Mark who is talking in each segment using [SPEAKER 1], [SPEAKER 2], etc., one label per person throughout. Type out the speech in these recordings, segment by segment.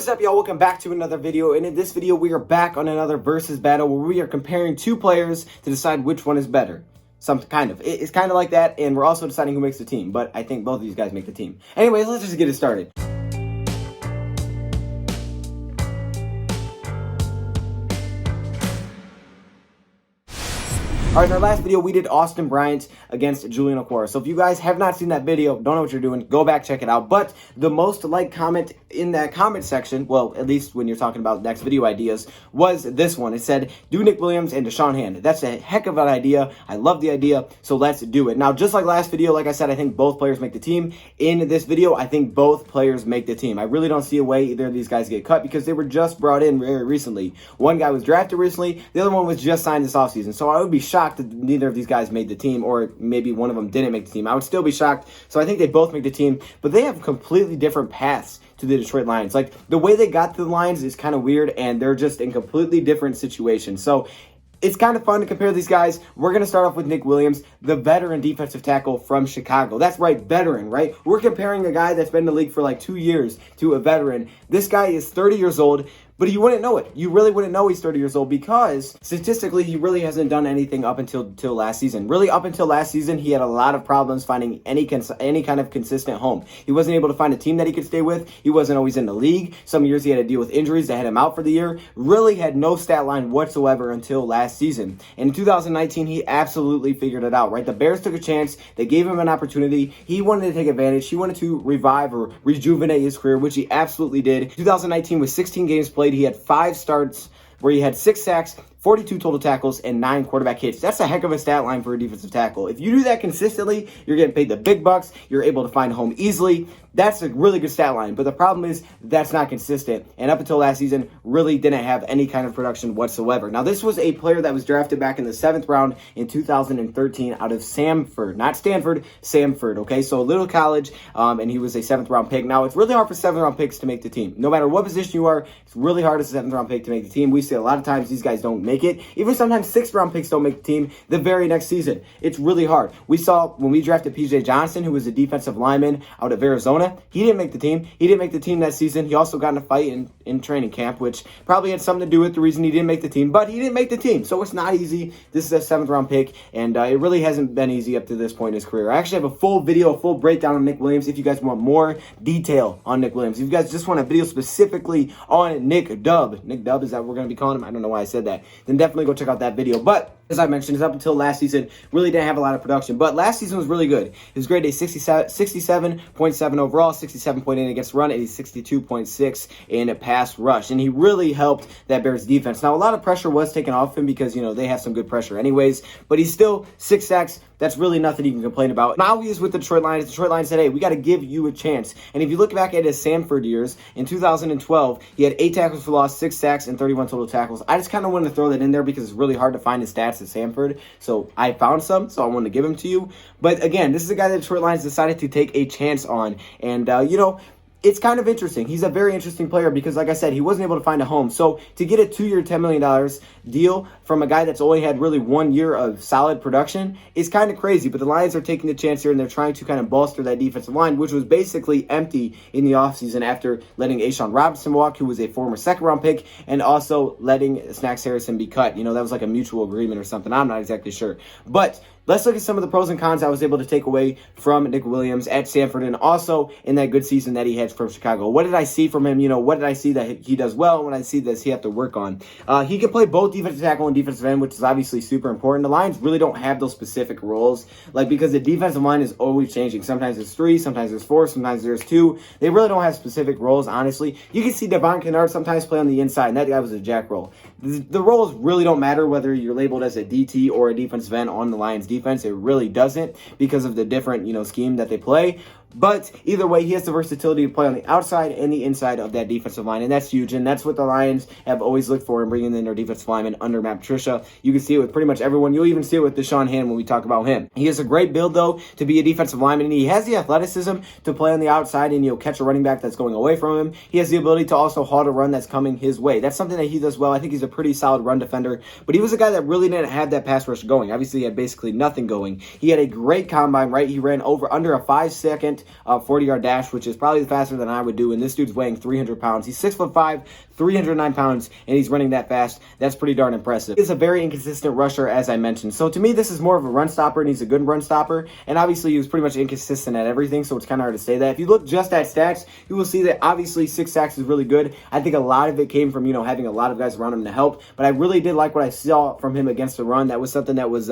[SPEAKER 1] What is up, y'all? Welcome back to another video, and in this video we are back on another versus battle where we are comparing two players to decide which one is better. It's kind of like that, and we're also deciding who makes the team, but I think both of these guys make the team. Anyways, let's just get it started. Alright, in our last video, we did Austin Bryant against Julian Okwara. So if you guys have not seen that video, don't know what you're doing, go back, check it out. But the most liked comment in that comment section, well, at least when you're talking about next video ideas, was this one. It said, do Nick Williams and Deshaun Hand. That's a heck of an idea. I love the idea, so let's do it. Now, just like last video, like I said, I think both players make the team. In this video, I think both players make the team. I really don't see a way either of these guys get cut because they were just brought in very recently. One guy was drafted recently, the other one was just signed this offseason. So I would be shocked that neither of these guys made the team, or maybe one of them didn't make the team. I would still be shocked. So I think they both make the team, but they have completely different paths to the Detroit Lions. Like, the way they got to the Lions is kind of weird, and they're just in completely different situations. So it's kind of fun to compare these guys. We're going to start off with Nick Williams, the veteran defensive tackle from Chicago. That's right, veteran, right? We're comparing a guy that's been in the league for like 2 years to a veteran. This guy is 30 years old. But you wouldn't know it. You really wouldn't know he's 30 years old because statistically, he really hasn't done anything up until last season. Really, up until last season, he had a lot of problems finding any kind of consistent home. He wasn't able to find a team that he could stay with. He wasn't always in the league. Some years he had to deal with injuries that had him out for the year. Really had no stat line whatsoever until last season. And in 2019, he absolutely figured it out, right? The Bears took a chance. They gave him an opportunity. He wanted to take advantage. He wanted to revive or rejuvenate his career, which he absolutely did. 2019 was 16 games played. He had 5 starts where he had 6 sacks, 42 total tackles, and 9 quarterback hits. That's a heck of a stat line for a defensive tackle. If you do that consistently, you're getting paid the big bucks. You're able to find a home easily. That's a really good stat line. But the problem is that's not consistent. And up until last season, really didn't have any kind of production whatsoever. Now, this was a player that was drafted back in the 7th round in 2013 out of Samford. Not Stanford, Samford, okay? So a little college, and he was a 7th round pick. Now, it's really hard for 7th round picks to make the team. No matter what position you are, it's really hard as a 7th round pick to make the team. We see a lot of times these guys don't make it. Even sometimes 6th round picks don't make the team the very next season. It's really hard. We saw when we drafted P.J. Johnson, who was a defensive lineman out of Arizona. He didn't make the team. He didn't make the team that season. He also got in a fight in training camp, which probably had something to do with the reason he didn't make the team. But he didn't make the team, so it's not easy. This is a 7th round pick, and it really hasn't been easy up to this point in his career. I actually have a full video, a full breakdown on Nick Williams if you guys want more detail on Nick Williams. If you guys just want a video specifically on Nick Dub, is that what we're going to be calling him? I don't know why I said that. Then definitely go check out that video. But as I mentioned, it's up until last season, really didn't have a lot of production. But last season was really good. His grade is 67.7 overall, 67.8 against run, and he's 62.6 in pass rush. And he really helped that Bears defense. Now, a lot of pressure was taken off him because, they have some good pressure anyways. But he's still 6 sacks. That's really nothing you can complain about. Now he is with the Detroit Lions. Detroit Lions said, hey, we got to give you a chance. And if you look back at his Samford years, in 2012, he had 8 tackles for loss, 6 sacks, and 31 total tackles. I just kind of wanted to throw that in there because it's really hard to find his stats at Samford. So I found some, so I wanted to give them to you. But again, this is a guy that Detroit Lions decided to take a chance on. And, it's kind of interesting. He's a very interesting player because, like I said, he wasn't able to find a home. So to get a 2-year, $10 million deal from a guy that's only had really 1 year of solid production is kind of crazy. But the Lions are taking the chance here, and they're trying to kind of bolster that defensive line, which was basically empty in the offseason after letting A'Shawn Robinson walk, who was a former 2nd-round pick, and also letting Snacks Harrison be cut. That was like a mutual agreement or something. I'm not exactly sure. But let's look at some of the pros and cons I was able to take away from Nick Williams at Stanford and also in that good season that he had from Chicago. What did I see from him? What did I see that he does well? What did I see that he have to work on? He can play both defensive tackle and defensive end, which is obviously super important. The Lions really don't have those specific roles, because the defensive line is always changing. Sometimes it's 3, sometimes there's 4, sometimes there's 2. They really don't have specific roles, honestly. You can see Devon Kennard sometimes play on the inside, and that guy was a jack role. The roles really don't matter whether you're labeled as a DT or a defensive end on the Lions defense. It really doesn't because of the different, scheme that they play. But either way, he has the versatility to play on the outside and the inside of that defensive line, and that's huge. And that's what the Lions have always looked for in bringing in their defensive linemen under Matt Patricia. You can see it with pretty much everyone. You'll even see it with Deshaun Hand when we talk about him. He has a great build, though, to be a defensive lineman, and he has the athleticism to play on the outside and, catch a running back that's going away from him. He has the ability to also halt a run that's coming his way. That's something that he does well. I think he's a pretty solid run defender, but he was a guy that really didn't have that pass rush going. Obviously, he had basically nothing going. He had a great combine, right? He ran under a 5-second 40-yard dash, which is probably faster than I would do. And this dude's weighing 300 pounds. He's 6'5", 309 pounds, and he's running that fast. That's pretty darn impressive. He's a very inconsistent rusher, as I mentioned. So to me, this is more of a run stopper, and he's a good run stopper. And obviously, he was pretty much inconsistent at everything, so it's kind of hard to say that. If you look just at stats, you will see that obviously 6 sacks is really good. I think a lot of it came from, having a lot of guys around him to help. But I really did like what I saw from him against the run. That was something that was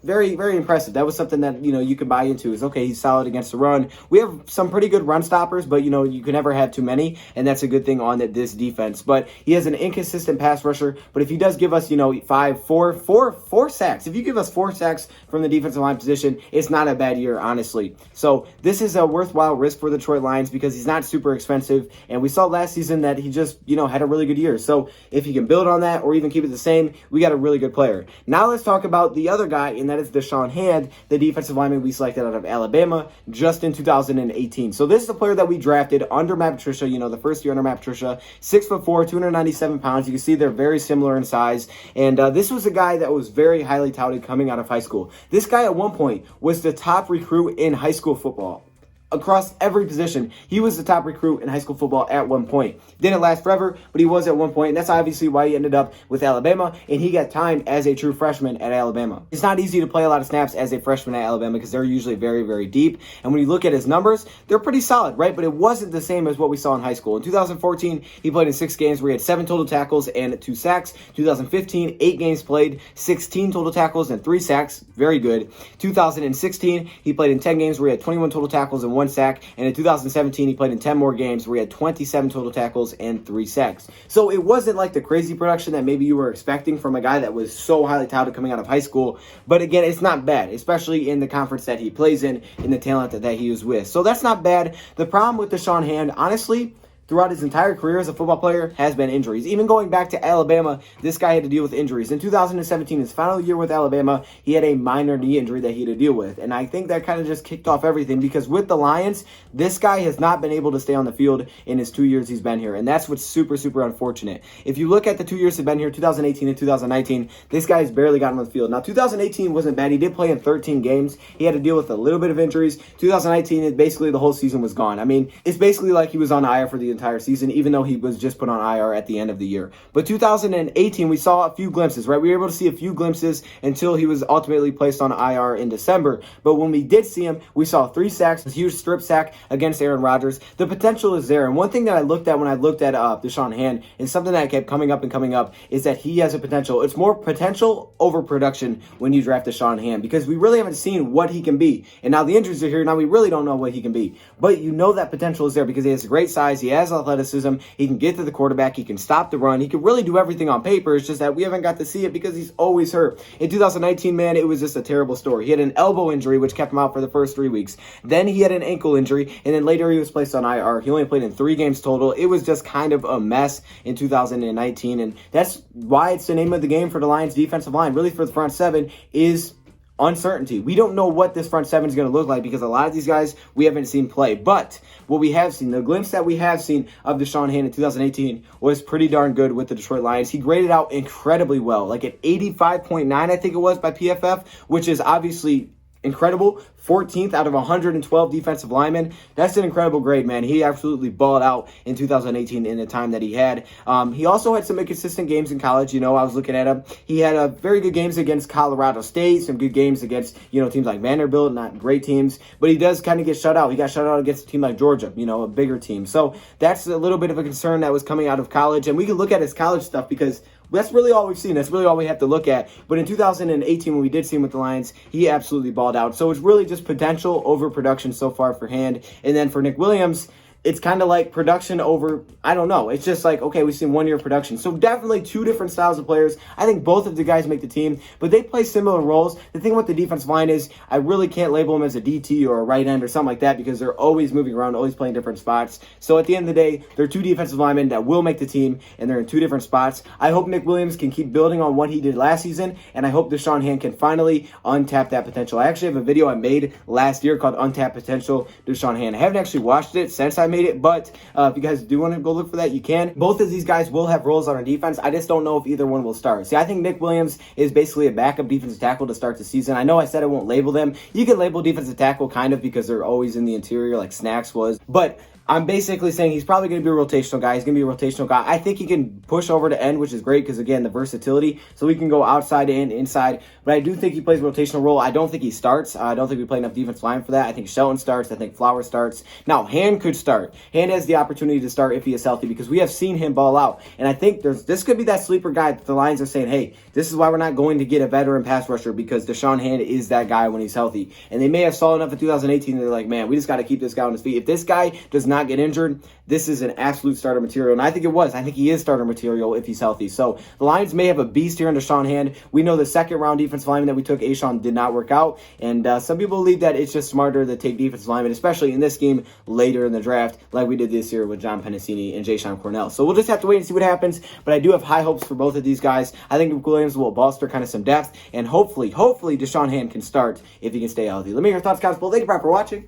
[SPEAKER 1] very, very impressive. That was something that, you could buy into. Is okay, he's solid against the run. We have some pretty good run stoppers, but, you can never have too many, and that's a good thing on this defense. But he has an inconsistent pass rusher. But if he does give us, 4 sacks, if you give us 4 sacks from the defensive line position, it's not a bad year, honestly. So this is a worthwhile risk for the Detroit Lions because he's not super expensive. And we saw last season that he just, had a really good year. So if he can build on that or even keep it the same, we got a really good player. Now let's talk about the other guy, and that is Deshaun Hand, the defensive lineman we selected out of Alabama just in 2018. So this is a player that we drafted under Matt Patricia, the first year under Matt Patricia, 6'4", 297 pounds. You can see they're very similar in size. And this was a guy that was very highly touted coming out of high school. This guy at one point was the top recruit in high school football. Across every position, he was the top recruit in high school football at one point. Didn't last forever, but he was at one point, and that's obviously why he ended up with Alabama, and he got timed as a true freshman at Alabama. It's not easy to play a lot of snaps as a freshman at Alabama because they're usually very, very deep, and when you look at his numbers, they're pretty solid, right? But it wasn't the same as what we saw in high school. In 2014, he played in 6 games where he had 7 total tackles and 2 sacks. 2015, 8 games played, 16 total tackles and 3 sacks. Very good. 2016, he played in 10 games where he had 21 total tackles and 1 sack, and in 2017 he played in 10 more games where he had 27 total tackles and 3 sacks. So it wasn't like the crazy production that maybe you were expecting from a guy that was so highly touted coming out of high school, but again, it's not bad, especially in the conference that he plays in the talent that he was with. So that's not bad. The problem with Deshaun Hand, honestly, throughout his entire career as a football player has been injuries. Even going back to Alabama, this guy had to deal with injuries. In 2017, his final year with Alabama, he had a minor knee injury that he had to deal with. And I think that kind of just kicked off everything because with the Lions, this guy has not been able to stay on the field in his 2 years he's been here. And that's what's super, super unfortunate. If you look at the 2 years he's been here, 2018 and 2019, this guy has barely gotten on the field. Now, 2018 wasn't bad. He did play in 13 games. He had to deal with a little bit of injuries. 2019, basically the whole season was gone. I mean, it's basically like he was on IR for the entire season, even though he was just put on IR at the end of the year. But 2018, we saw a few glimpses, right? We were able to see a few glimpses until he was ultimately placed on IR in December. But when we did see him, we saw 3 sacks, a huge strip sack against Aaron Rodgers. The potential is there. And one thing that I looked at when I looked at Deshaun Hand, and something that kept coming up, is that he has a potential. It's more potential over production when you draft Deshaun Hand because we really haven't seen what he can be. And now the injuries are here. Now we really don't know what he can be. But you know that potential is there because he has great size. He has athleticism. He can get to the quarterback. He can stop the run. He can really do everything on paper. It's just that we haven't got to see it because he's always hurt. In 2019, man, it was just a terrible story. He had an elbow injury, which kept him out for the first 3 weeks. Then he had an ankle injury, and then later he was placed on IR. He only played in 3 games total. It was just kind of a mess in 2019, and that's why it's the name of the game for the Lions defensive line, really for the front 7, is uncertainty. We don't know what this front 7 is going to look like because a lot of these guys we haven't seen play. But what we have seen, the glimpse that we have seen of Deshaun Hand in 2018 was pretty darn good with the Detroit Lions. He graded out incredibly well, like at 85.9, I think it was, by PFF, which is obviously incredible. 14th out of 112 defensive linemen. That's an incredible grade, man. He absolutely balled out in 2018 in the time that he had. He also had some inconsistent games in college. I was looking at him. He had very good games against Colorado State, some good games against, teams like Vanderbilt, not great teams, but he does kind of get shut out. He got shut out against a team like Georgia, a bigger team. So that's a little bit of a concern that was coming out of college. And we can look at his college stuff because that's really all we've seen. That's really all we have to look at. But in 2018, when we did see him with the Lions, he absolutely balled out. So it's really just potential over production so far for Hand. And then for Nick Williams, it's kind of like production over, I don't know. It's just like, okay, we've seen 1 year of production. So definitely 2 different styles of players. I think both of the guys make the team, but they play similar roles. The thing with the defensive line is I really can't label them as a DT or a right end or something like that because they're always moving around, always playing different spots. So at the end of the day, they're 2 defensive linemen that will make the team, and they're in 2 different spots. I hope Nick Williams can keep building on what he did last season, and I hope Deshaun Hand can finally untap that potential. I actually have a video I made last year called Untap Potential Deshaun Hand. I haven't actually watched it since I made made it, but if you guys do want to go look for that, you can. Both of these guys will have roles on our defense. I just don't know if either one will start. See, I think Nick Williams is basically a backup defensive tackle to start the season. I know I said I won't label them. You can label defensive tackle kind of because they're always in the interior like Snacks was, but I'm basically saying he's probably going to be a rotational guy. He's going to be a rotational guy. I think he can push over to end, which is great because, again, the versatility. So he can go outside in, inside. But I do think he plays a rotational role. I don't think he starts. I don't think we play enough defense line for that. I think Shelton starts. I think Flowers starts. Now, Hand could start. Hand has the opportunity to start if he is healthy because we have seen him ball out. And I think this could be that sleeper guy that the Lions are saying, hey, this is why we're not going to get a veteran pass rusher because Deshaun Hand is that guy when he's healthy. And they may have saw enough in 2018 and they're like, man, we just got to keep this guy on his feet. If this guy does not get injured, this is an absolute starter material. And I think it was. I think he is starter material if he's healthy. So the Lions may have a beast here in Deshaun Hand. We know the second round defensive lineman that we took, Ashawn, did not work out. And some people believe that it's just smarter to take defensive linemen, especially in this game later in the draft, like we did this year with John Pennicini and Jayshon Cornell. So we'll just have to wait and see what happens. But I do have high hopes for both of these guys. I think Nick Williams will bolster kind of some depth. And hopefully Deshaun Hand can start if he can stay healthy. Let me hear your thoughts, guys. Well, thank you for watching.